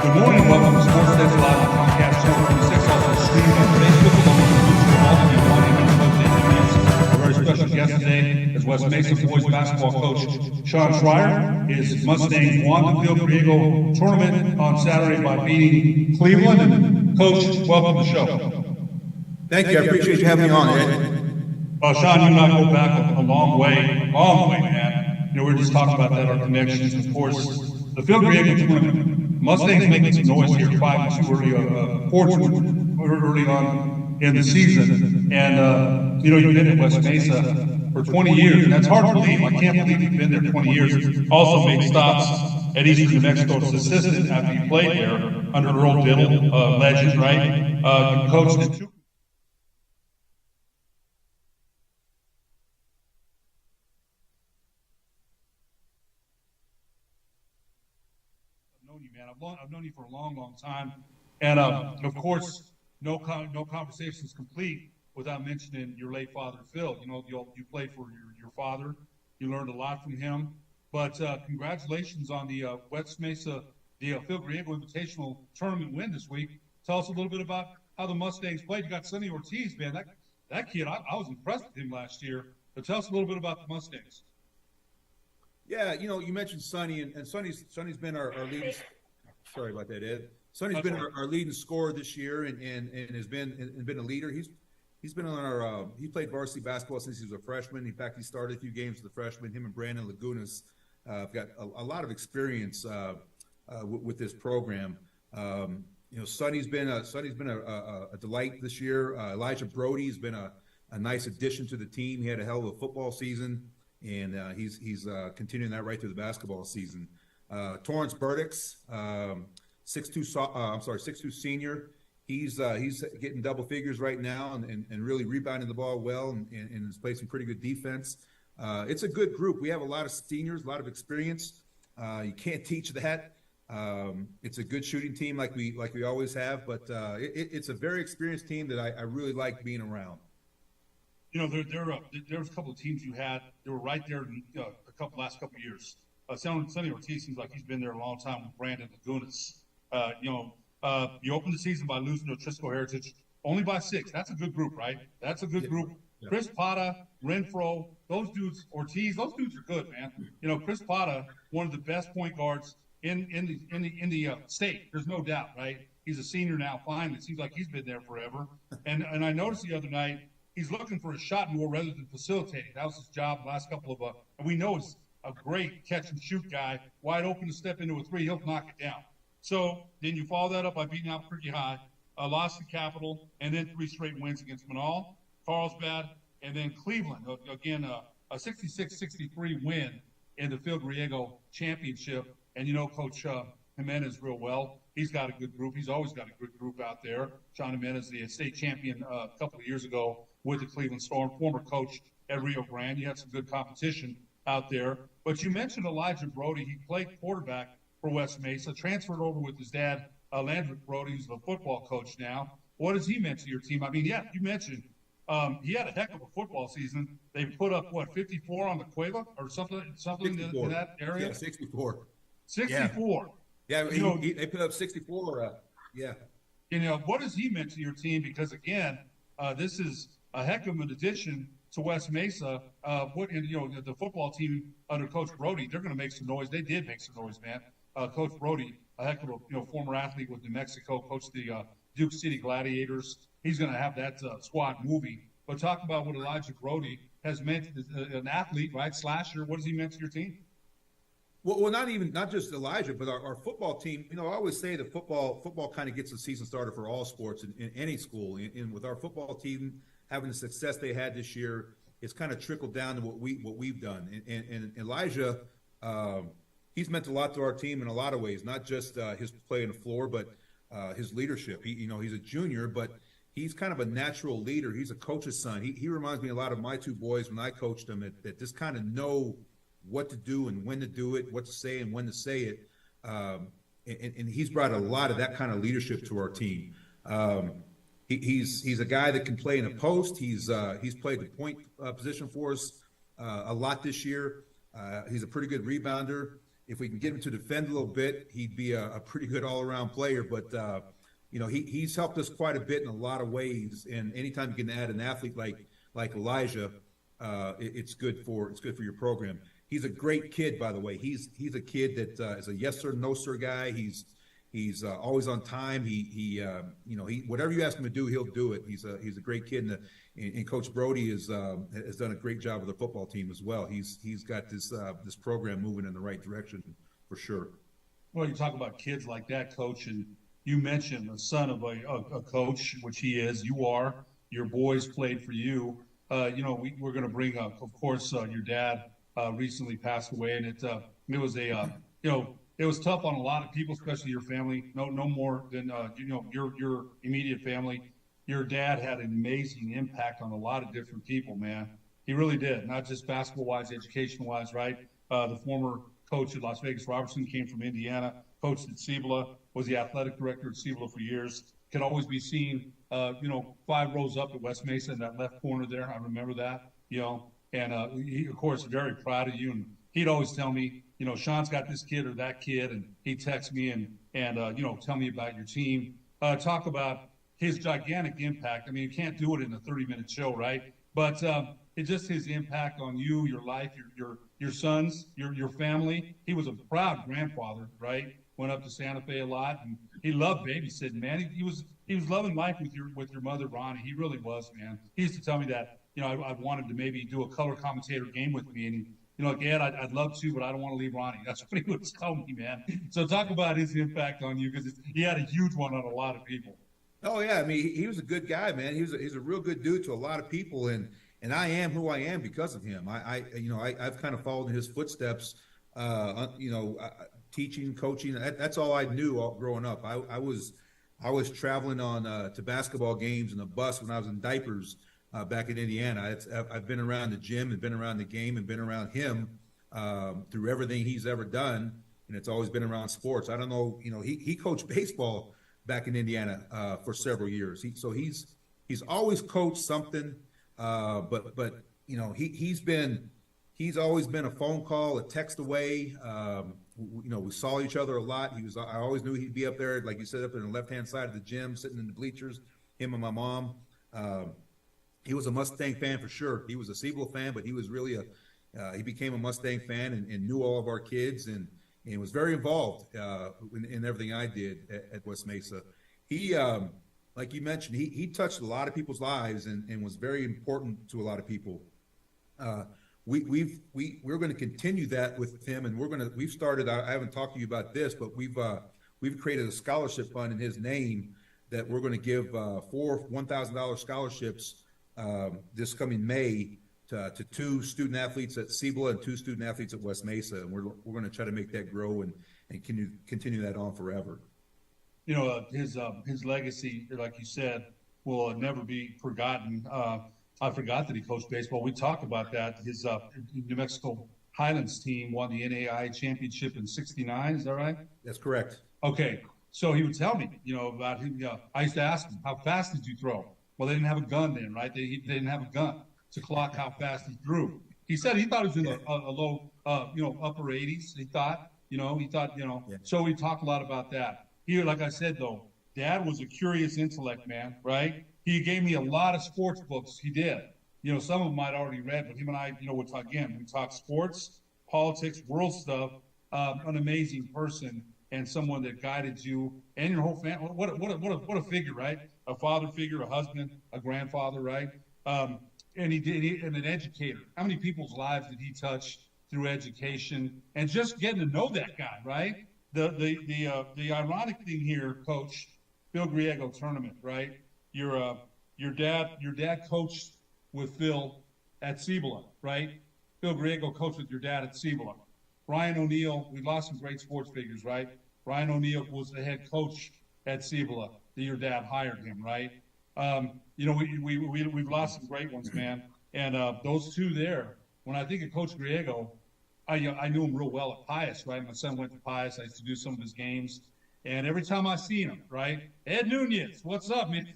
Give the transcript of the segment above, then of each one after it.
Good morning, welcome to Sports Days Live on Comcast Channel 26, also streaming on Facebook, along with YouTube, all of you watching on both interviews. A very special guest today is West Mesa boys basketball coach Shonn Schroer. His Mustangs won the Field Griego tournament on Saturday by beating Cleveland. And Coach, welcome to the show. Thank you, I appreciate you having me on, Ed. Shonn, you and I go back a long way, man. You know, we were just talking about that, our connections, of course. The Field Griego tournament. Mustangs making some noise here, 5-2 early on in the season. And, you know, you've been at West Mesa for 20 years, and that's hard to believe. I can't believe you've been there 20 years. Also made stops at Eastern New Mexico as assistant after you played there under Earl Diddle, legend, right? You coached at two. I've known you for a long time, and of course, no conversation is complete without mentioning your late father, Phil. You know, you played for your father. You learned a lot from him. But congratulations on the West Mesa, the Phil Griego Invitational Tournament win this week. Tell us a little bit about how the Mustangs played. You got Sonny Ortiz, man. That kid, I was impressed with him last year. But tell us a little bit about the Mustangs. Yeah, you know, you mentioned Sonny, and Sonny's been our leading. Sorry about that, Ed. Sonny's been our leading scorer this year, and has been a leader. He's been on our. He played varsity basketball since he was a freshman. In fact, he started a few games as a freshman. Him and Brandon Lagunas have got a lot of experience with this program. You know, Sonny's been a delight this year. Elijah Brody's been a nice addition to the team. He had a hell of a football season, and he's continuing that right through the basketball season. Torrance Burdix, 6'2" senior. He's getting double figures right now and really rebounding the ball well and is playing some pretty good defense. It's a good group. We have a lot of seniors, a lot of experience. You can't teach that. It's a good shooting team like we always have, but it's a very experienced team that I really like being around. You know, there was a couple of teams you had that were right there the last couple of years. Sonny Ortiz seems like he's been there a long time with Brandon Lagunas. You opened the season by losing to Trisco Heritage only by 6. That's a good group, right? That's a good group. Yeah. Chris Pata, Renfro, those dudes, Ortiz, those dudes are good, man. You know, Chris Pata, one of the best point guards in the state. There's no doubt, right? He's a senior now. Finally, it seems like he's been there forever. And I noticed the other night he's looking for a shot more rather than facilitating. That was his job the last couple of. And we know it's a great catch and shoot guy, wide open to step into a 3, he'll knock it down. So then you follow that up by beating Albuquerque High, lost to Capital, and then 3 straight wins against Manal, Carlsbad, and then Cleveland. Again, a 66-63 win in the Phil Griego championship. And you know Coach Jimenez real well. He's got a good group. He's always got a good group out there. Shonn Jimenez, the state champion a couple of years ago with the Cleveland Storm, former coach at Rio Grande. You had some good competition out there. But you mentioned Elijah Brody. He played quarterback for West Mesa, transferred over with his dad, Landry Brody, who's the football coach now. What does he mean to your team? I mean, yeah, you mentioned he had a heck of a football season. They put up, 54 on the Cueva or something in that area? Yeah, 64. 64. Yeah, they put up 64. Yeah. What does he mean to your team? Because, again, this is a heck of an addition to West Mesa. The football team under Coach Brody, they're going to make some noise. They did make some noise, man. Coach Brody, a heck of a former athlete with New Mexico, coached the Duke City Gladiators. He's going to have that squad moving. But talk about what Elijah Brody has meant an athlete, right? Slasher. What has he meant to your team? Well, not just Elijah, but our football team. I always say that football kind of gets the season started for all sports in any school. And with our football team having the success they had this year, it's kind of trickled down to what we've done. And Elijah, he's meant a lot to our team in a lot of ways. Not just his play on the floor, but his leadership. He's a junior, but he's kind of a natural leader. He's a coach's son. He reminds me a lot of my two boys when I coached them that just kind of know what to do and when to do it, what to say and when to say it. And he's brought a lot of that kind of leadership to our team. He's a guy that can play in a post. He's played the point position for us a lot this year. He's a pretty good rebounder. If we can get him to defend a little bit, he'd be a pretty good all-around player. But he's helped us quite a bit in a lot of ways. And anytime you can add an athlete like Elijah, it's good for your program. He's a great kid, by the way. He's a kid that is a yes sir, no sir guy. He's always on time. He whatever you ask him to do, he'll do it. He's a great kid, and Coach Brody has done a great job with the football team as well. He's got this program moving in the right direction for sure. Well, you talk about kids like that, Coach, and you mentioned the son of a coach, which he is. You are. Your boys played for you. We're going to bring up, of course, your dad. Recently passed away, and it was it was tough on a lot of people, especially your family. No more than your immediate family. Your dad had an amazing impact on a lot of different people, man. He really did, not just basketball-wise, education-wise, right? The former coach at Las Vegas Robertson came from Indiana, coached at Cibola, was the athletic director at Cibola for years. Could always be seen, 5 rows up at West Mesa in that left corner there. I remember that, And he, of course, very proud of you. And he'd always tell me, Shonn's got this kid or that kid. And he'd text me and tell me about your team. Talk about his gigantic impact. I mean, you can't do it in a 30-minute show, right? But it's just his impact on you, your life, your sons, your family. He was a proud grandfather, right? Went up to Santa Fe a lot. And he loved babysitting, man. He was loving life with your mother, Ronnie. He really was, man. He used to tell me that. I wanted to maybe do a color commentator game with me. And, Ed, I'd love to, but I don't want to leave Ronnie. That's what he would tell me, man. So talk about his impact on you, because he had a huge one on a lot of people. Oh, yeah. I mean, he was a good guy, man. He's a real good dude to a lot of people. And I am who I am because of him. I've kind of followed in his footsteps, teaching, coaching. That's all I knew growing up. I was traveling to basketball games in a bus when I was in diapers. Back in Indiana. I've been around the gym and been around the game and been around him through everything he's ever done, and it's always been around sports. I don't know, he coached baseball back in Indiana for several years. He's always coached something, but he's always been a phone call, a text away. We saw each other a lot. I always knew he'd be up there, like you said, up in the left-hand side of the gym, sitting in the bleachers. Him and my mom. He was a Mustang fan for sure. He was a Cibola fan, but he was really he became a Mustang fan and knew all of our kids and was very involved in everything I did at West Mesa. He, like you mentioned, he touched a lot of people's lives and was very important to a lot of people. We're going to continue that with him, and we've started. I haven't talked to you about this, but we've created a scholarship fund in his name that we're going to give 4 $1,000 scholarships this coming May to 2 student athletes at Cibola and 2 student athletes at West Mesa, and we're going to try to make that grow and continue that on forever. His legacy, like you said, will never be forgotten. I forgot that he coached baseball. We talked about that. His New Mexico Highlands team won the NAIA championship in '69. Is that right? That's correct. Okay. So he would tell me, about him. I used to ask him, how fast did you throw? Well, they didn't have a gun then, right? They didn't have a gun to clock how fast he threw. He said he thought it was in a low, upper 80s. He thought, Yeah. so we talked a lot about that. Here, like I said, though, Dad was a curious intellect, man, right? He gave me a lot of sports books. He did. Some of them I'd already read, but him and I, we talk sports, politics, world stuff. An amazing person and someone that guided you and your whole family. What a figure, right? A father figure, a husband, a grandfather, right? And and an educator. How many people's lives did he touch through education and just getting to know that guy, right? The ironic thing here, Coach, Phil Griego tournament, right? Your dad coached with Phil at Cibola, right? Phil Griego coached with your dad at Cibola. Brian O'Neill, we lost some great sports figures, right? Brian O'Neill was the head coach at Cibola. Your dad hired him, right? We've lost some great ones, man. And those two there, when I think of Coach Griego, I knew him real well at Pius, right? My son went to Pius. I used to do some of his games. And every time I see him, right? Ed Nunez, what's up, man?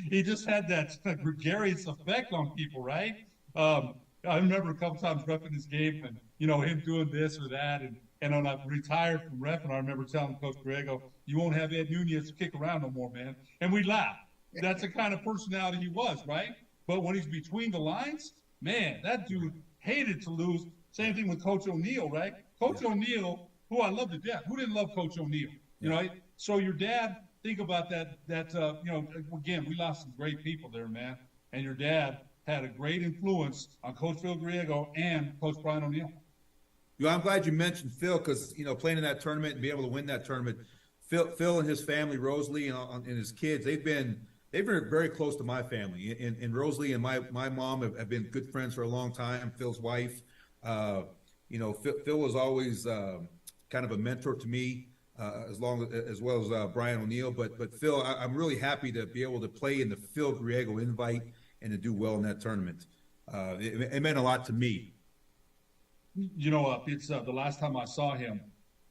He just had that gregarious effect on people, right? I remember a couple times reffing this game and, him doing this or that. And when I retired from reffing, I remember telling Coach Griego, you won't have Ed Nunez kick around no more, man. And we laughed. That's the kind of personality he was, right? But when he's between the lines, man, that dude hated to lose. Same thing with Coach O'Neill, right? Coach O'Neill, who I love to death. Who didn't love Coach O'Neill? So your dad, think about that, again, we lost some great people there, man. And your dad had a great influence on Coach Phil Griego and Coach Brian O'Neill. I'm glad you mentioned Phil because, playing in that tournament and being able to win that tournament, Phil and his family, Rosalie and his kids, they've been very close to my family. And Rosalie and my mom have been good friends for a long time. Phil's wife, Phil was always kind of a mentor to me, as well as Brian O'Neill. But Phil, I'm really happy to be able to play in the Phil Griego invite and to do well in that tournament. It meant a lot to me. It's the last time I saw him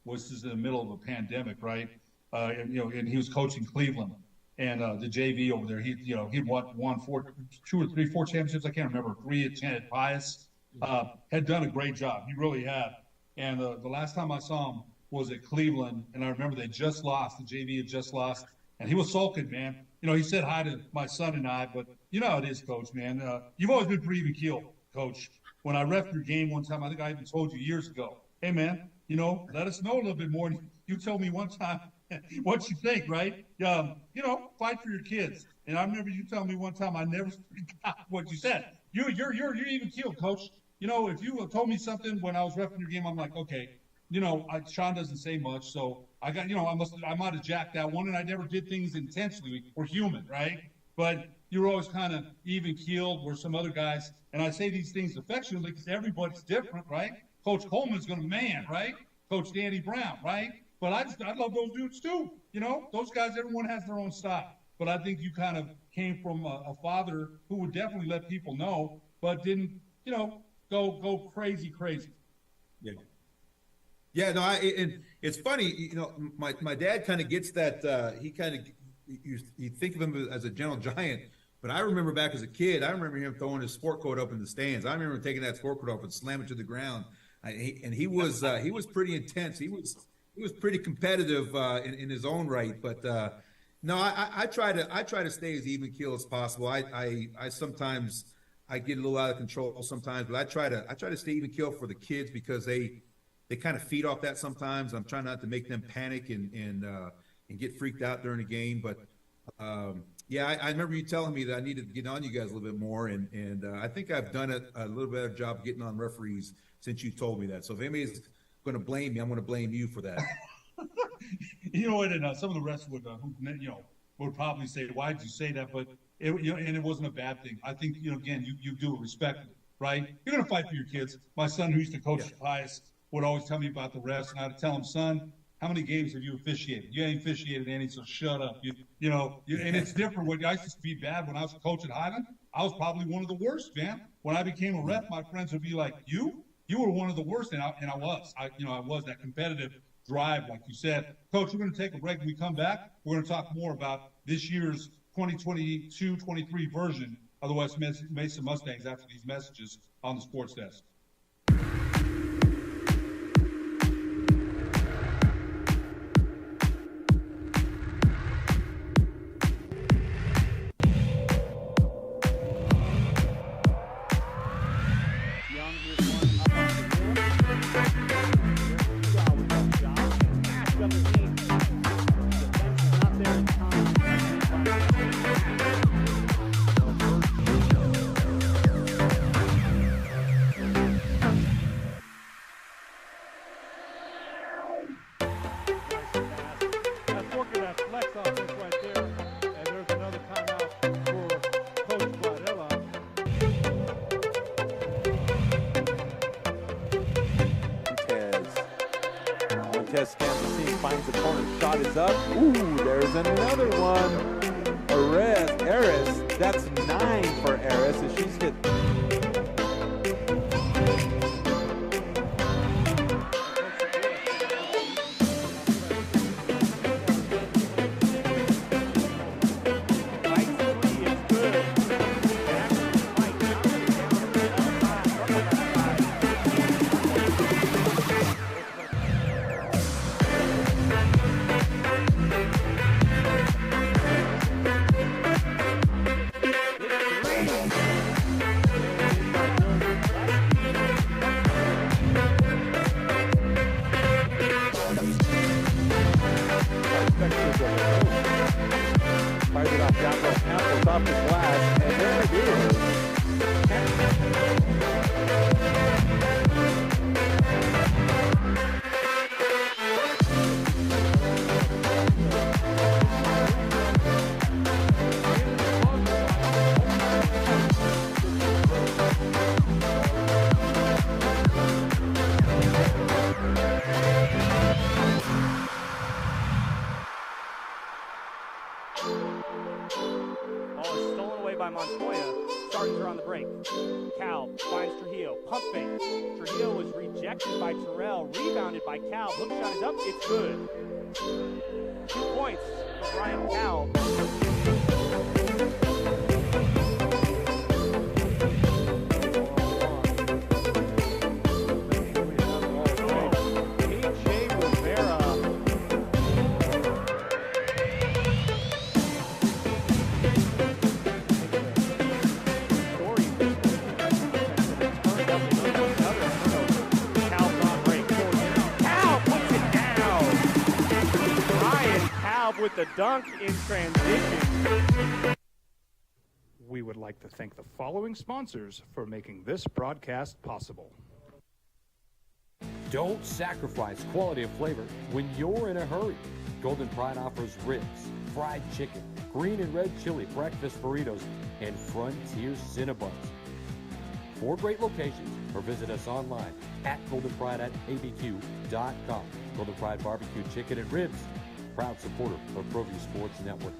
was just in the middle of a pandemic, right? And he was coaching Cleveland and the JV over there. He'd won four championships. I can't remember. 3 at Pius. Had done a great job. He really had. And the last time I saw him was at Cleveland, and I remember they just lost. The JV had just lost, and he was sulking, man. He said hi to my son and I, but you know how it is, Coach, man. You've always been pretty even keel, Coach. When I reffed your game one time, I think I even told you years ago, hey, man, let us know a little bit more. You told me one time what you think, right? Fight for your kids. And I remember you telling me one time I never forgot what you said. You're even keel, Coach. If you told me something when I was reffing your game, I'm like, okay, Shonn doesn't say much, so I got, I might have jacked that one, and I never did things intentionally. We're human, right? But you're always kind of even keeled, where some other guys, and I say these things affectionately because everybody's different, right? Coach Coleman's going to man, right? Coach Danny Brown, right? But I love those dudes too. Those guys, everyone has their own style. But I think you kind of came from a father who would definitely let people know, but didn't, go crazy. Yeah. Yeah, no, and it's funny, my dad kind of gets that, you think of him as a gentle giant, but I remember back as a kid, I remember him throwing his sport coat up in the stands. I remember taking that sport coat off and slamming it to the ground. He was pretty intense. He was pretty competitive in his own right, but no, I try to stay as even keel as possible. I sometimes I get a little out of control sometimes, but I try to stay even keel for the kids because they kind of feed off that sometimes. I'm trying not to make them panic and get freaked out during the game. But yeah, I remember you telling me that I needed to get on you guys a little bit more, and I think I've done a little better job getting on referees since you told me that. So if anybody's going to blame me, I'm going to blame you for that. You know what? And some of the rest would probably say, "Why did you say that?" But and it wasn't a bad thing. I think again, you do it respectfully, right? You're going to fight for your kids. My son, who used to coach Pius, would always tell me about the refs, and I'd tell him, "Son, how many games have you officiated? You ain't officiated any, so shut up." And it's different. When I used to be bad when I was a coach at Highland, I was probably one of the worst, man. When I became a ref, my friends would be like, "You? you were one of the worst, and I was. I was that competitive drive, like you said. Coach, we're going to take a break. When we come back, we're going to talk more about this year's 2022-23 version of the West Mesa Mustangs after these messages on the Sports Desk. Nunez scans the scene, finds the corner, shot is up. Ooh, there's another one. Aris, that's 9 for Aris as she's hit. Fires it off down low, Campbell's off the glass, and there it is. By Terrell, rebounded by Cal. Hook shot is up, it's good. 2 points for Ryan Cal. With the dunk in transition. We would like to thank the following sponsors for making this broadcast possible. Don't sacrifice quality of flavor when you're in a hurry. Golden Pride offers ribs, fried chicken, green and red chili breakfast burritos, and Frontier Cinnabons. 4 great locations, or visit us online at goldenpride@abq.com. Golden Pride Barbecue Chicken and Ribs, proud supporter of ProView Sports Network.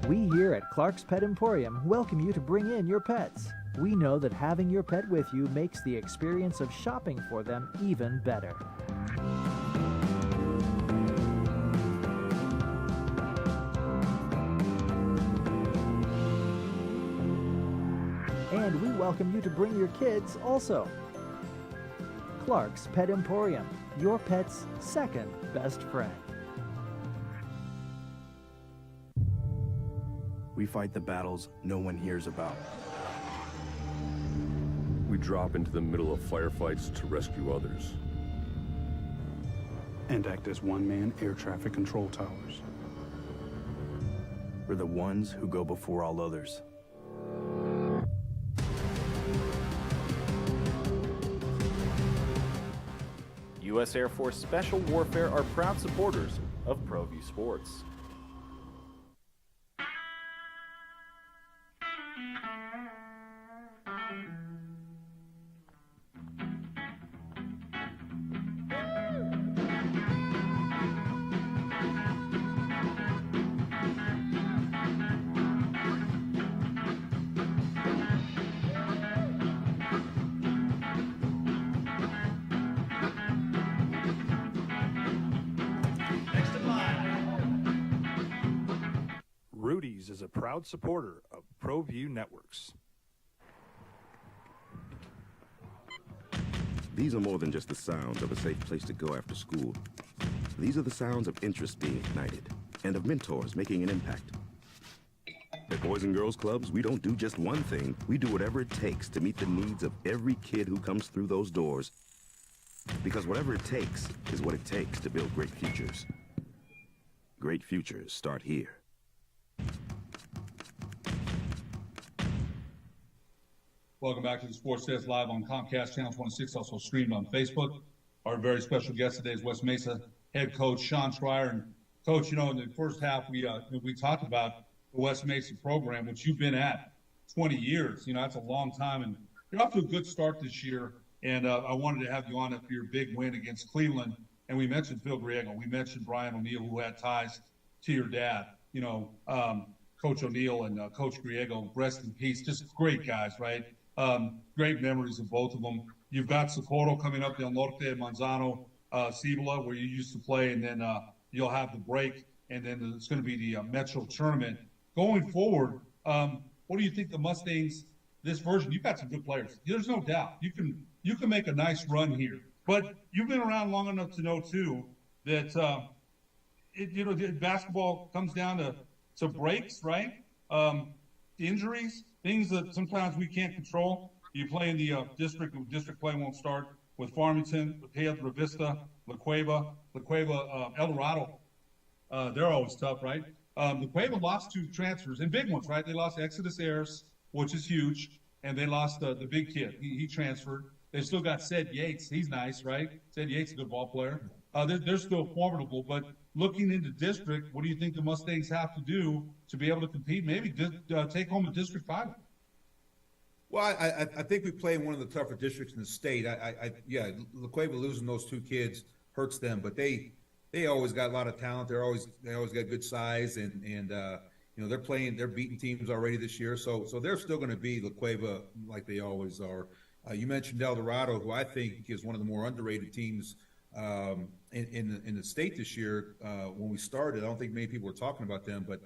We here at Clark's Pet Emporium welcome you to bring in your pets. We know that having your pet with you makes the experience of shopping for them even better. And we welcome you to bring your kids also. Clark's Pet Emporium, your pet's second best friend. We fight the battles no one hears about. We drop into the middle of firefights to rescue others. And act as one-man air traffic control towers. We're the ones who go before all others. U.S. Air Force Special Warfare are proud supporters of ProView Sports. Industries is a proud supporter of ProView Networks. These are more than just the sounds of a safe place to go after school. These are the sounds of interest being ignited and of mentors making an impact. At Boys and Girls Clubs, we don't do just one thing. We do whatever it takes to meet the needs of every kid who comes through those doors. Because whatever it takes is what it takes to build great futures. Great futures start here. Welcome back to the Sports Desk live on Comcast Channel 26, also streamed on Facebook. Our very special guest today is West Mesa head coach Shonn Schroer. And Coach, in the first half we talked about the West Mesa program, which you've been at 20 years. That's a long time, and you're off to a good start this year. And I wanted to have you on after your big win against Cleveland. And we mentioned Phil Griego. We mentioned Brian O'Neill, who had ties to your dad. Coach O'Neill and Coach Griego, rest in peace. Just great guys, right? Great memories of both of them. You've got Socorro coming up, Del Norte, Manzano, Cibola, where you used to play, and then you'll have the break, and then it's going to be the Metro tournament. Going forward, what do you think the Mustangs, this version, you've got some good players. There's no doubt. You can make a nice run here. But you've been around long enough to know, too, that, basketball comes down to breaks, right? Injuries, things that sometimes we can't control. You play in the district play won't start with Farmington, with Pedro Vista, La Cueva, El Dorado. They're always tough, right? La Cueva lost 2 transfers, and big ones, right? They lost Exodus Ayers, which is huge, and they lost the big kid. He transferred. They still got Ced Yates. He's nice, right? Ced Yates is a good ball player. They're still formidable, but looking into district, what do you think the Mustangs have to do to be able to compete, maybe take home a district final? Well, I think we play in one of the tougher districts in the state. La Cueva losing those 2 kids hurts them, but they always got a lot of talent. They always got good size, and they're beating teams already this year, so they're still going to be La Cueva like they always are. You mentioned El Dorado, who I think is one of the more underrated teams in the state this year. When we started, I don't think many people were talking about them, but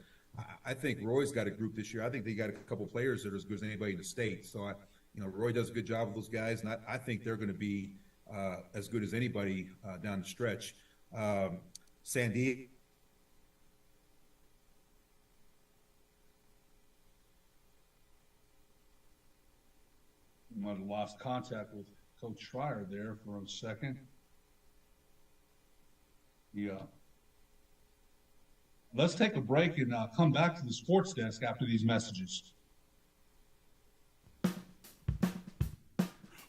I think Roy's got a group this year. I think they got a couple of players that are as good as anybody in the state. So Roy does a good job with those guys, and I think they're going to be as good as anybody down the stretch. San Diego. Might have lost contact with Coach Schroer there for a second. Yeah. Let's take a break and come back to the sports desk after these messages.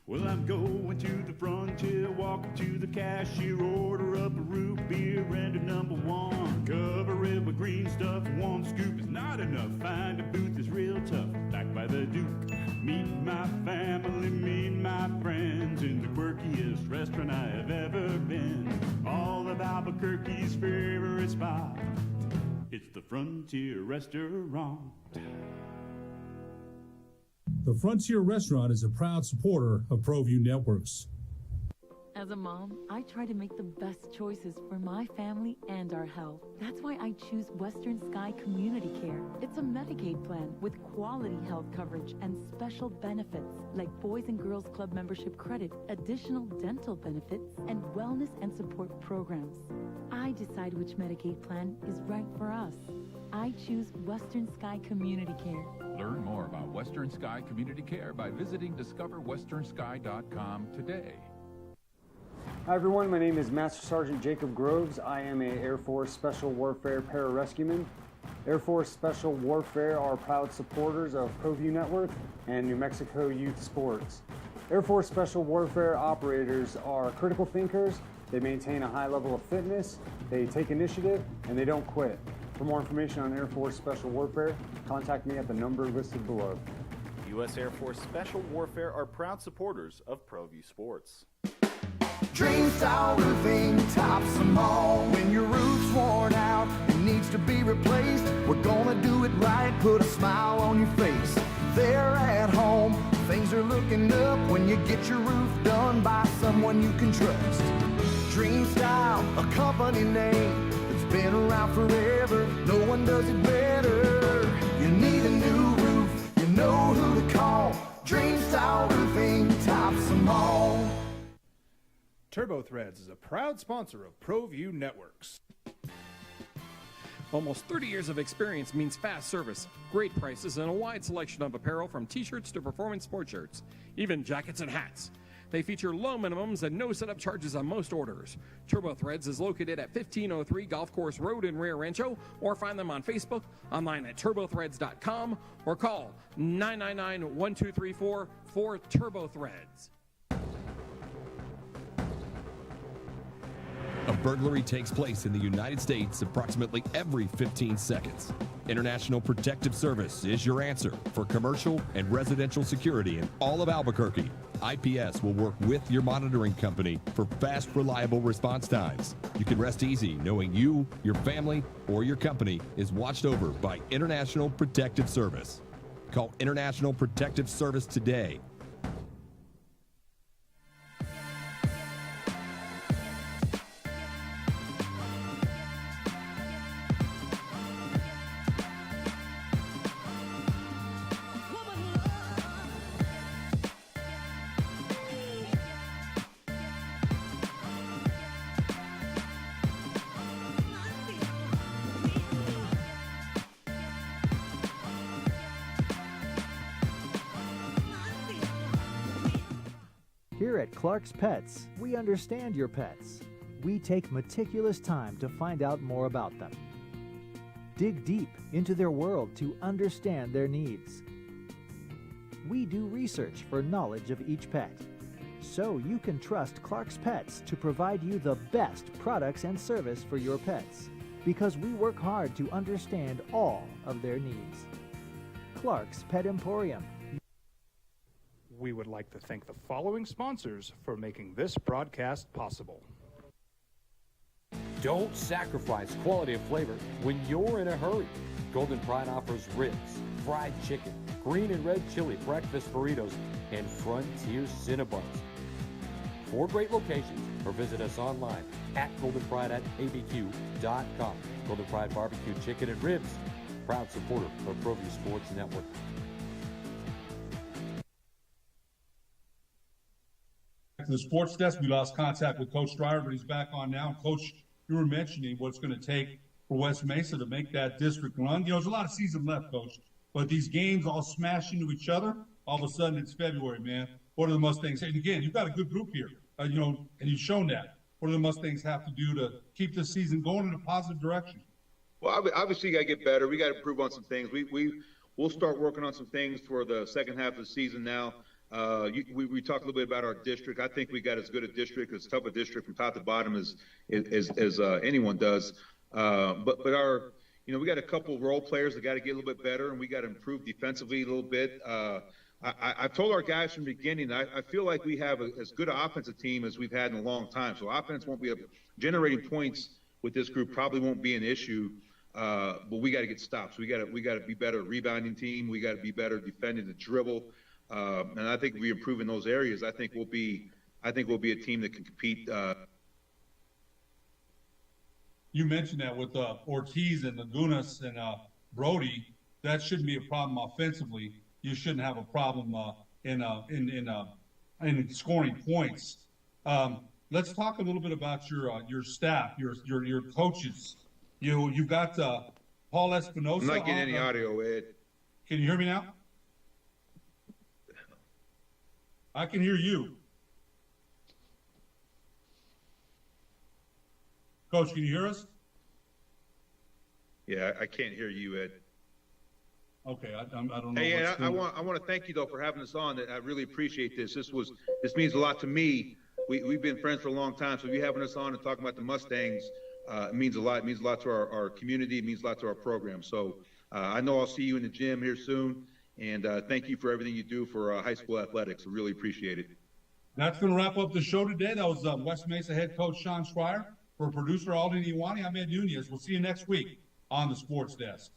Well, I'm going to the frontier, walking to the cashier, order up a root beer and a number 1. Cover it with green stuff, 1 scoop is not enough. Find a booth is real tough, back by the Duke. Meet my family, meet my friends in the quirkiest restaurant I have ever been. All of Albuquerque's favorite spot, it's the Frontier Restaurant. The Frontier Restaurant is a proud supporter of ProView Networks. As a mom, I try to make the best choices for my family and our health. That's why I choose Western Sky Community Care. It's a Medicaid plan with quality health coverage and special benefits like Boys and Girls Club membership credit, additional dental benefits, and wellness and support programs. I decide which Medicaid plan is right for us. I choose Western Sky Community Care. Learn more about Western Sky Community Care by visiting discoverwesternsky.com today. Hi everyone, my name is Master Sergeant Jacob Groves. I am an Air Force Special Warfare Pararescueman. Air Force Special Warfare are proud supporters of ProView Network and New Mexico Youth Sports. Air Force Special Warfare operators are critical thinkers. They maintain a high level of fitness, they take initiative, and they don't quit. For more information on Air Force Special Warfare, contact me at the number listed below. U.S. Air Force Special Warfare are proud supporters of ProView Sports. Dream Style Roofing tops them all. When your roof's worn out and needs to be replaced, we're gonna do it right, put a smile on your face. They're at home, things are looking up when you get your roof done by someone you can trust. Dream Style, a company name that's been around forever, no one does it better. Dream Style Roofing tops them all. Turbo Threads is a proud sponsor of ProView Networks. Almost 30 years of experience means fast service, great prices, and a wide selection of apparel from t-shirts to performance sports shirts, even jackets and hats. They feature low minimums and no setup charges on most orders. Turbo Threads is located at 1503 Golf Course Road in Rio Rancho, or find them on Facebook, online at turbothreads.com, or call 999-1234 for Turbo Threads. A burglary takes place in the United States approximately every 15 seconds. International Protective Service is your answer for commercial and residential security in all of Albuquerque. IPS will work with your monitoring company for fast, reliable response times. You can rest easy knowing you, your family, or your company is watched over by International Protective Service. Call International Protective Service today. Here at Clark's Pets, we understand your pets. We take meticulous time to find out more about them. Dig deep into their world to understand their needs. We do research for knowledge of each pet, so you can trust Clark's Pets to provide you the best products and service for your pets, because we work hard to understand all of their needs. Clark's Pet Emporium. We would like to thank the following sponsors for making this broadcast possible. Don't sacrifice quality of flavor when you're in a hurry. Golden Pride offers ribs, fried chicken, green and red chili breakfast burritos, and Frontier Cinnabons. 4 great locations, or visit us online at goldenpride@abq.com. Golden Pride Barbecue Chicken and Ribs, proud supporter of ProView Sports Network. To the sports desk, we lost contact with Coach Schroer, but he's back on now. Coach, you were mentioning what it's going to take for West Mesa to make that district run. You know, there's a lot of season left, Coach, but these games all smash into each other. All of a sudden, it's February, man. What are the Mustangs? And again, you've got a good group here, and you've shown that. What do the Mustangs have to do to keep this season going in a positive direction? Well, obviously, you got to get better. We got to improve on some things. We'll start working on some things for the second half of the season now. We talked a little bit about our district. I think we got as good a district, as tough a district from top to bottom as anyone does. But our, we got a couple role players that got to get a little bit better, and we got to improve defensively a little bit. I've told our guys from the beginning, I feel like we have as good an offensive team as we've had in a long time. So offense won't be generating points with this group probably won't be an issue. But we got to get stops. We got to be better at rebounding team. We got to be better defending the dribble. And I think if we improve in those areas, I think we'll be a team that can compete. You mentioned that with Ortiz and Nunez and Brody, that shouldn't be a problem offensively. You shouldn't have a problem in scoring points. Let's talk a little bit about your staff, your coaches. You've got Paul Espinosa. I'm not getting any audio, Ed. Can you hear me now? I can hear you. Coach, can you hear us? Yeah, I can't hear you, Ed. Okay, I don't know. Hey, Ed, I want to thank you though for having us on. I really appreciate this. This means a lot to me. We've been friends for a long time, so you having us on and talking about the Mustangs it means a lot. It means a lot to our community. It means a lot to our program. So I know I'll see you in the gym here soon. And thank you for everything you do for high school athletics. I really appreciate it. That's going to wrap up the show today. That was West Mesa head coach Shonn Schroer. For producer Alden Iwani, I'm Ed Nunez. We'll see you next week on the Sports Desk.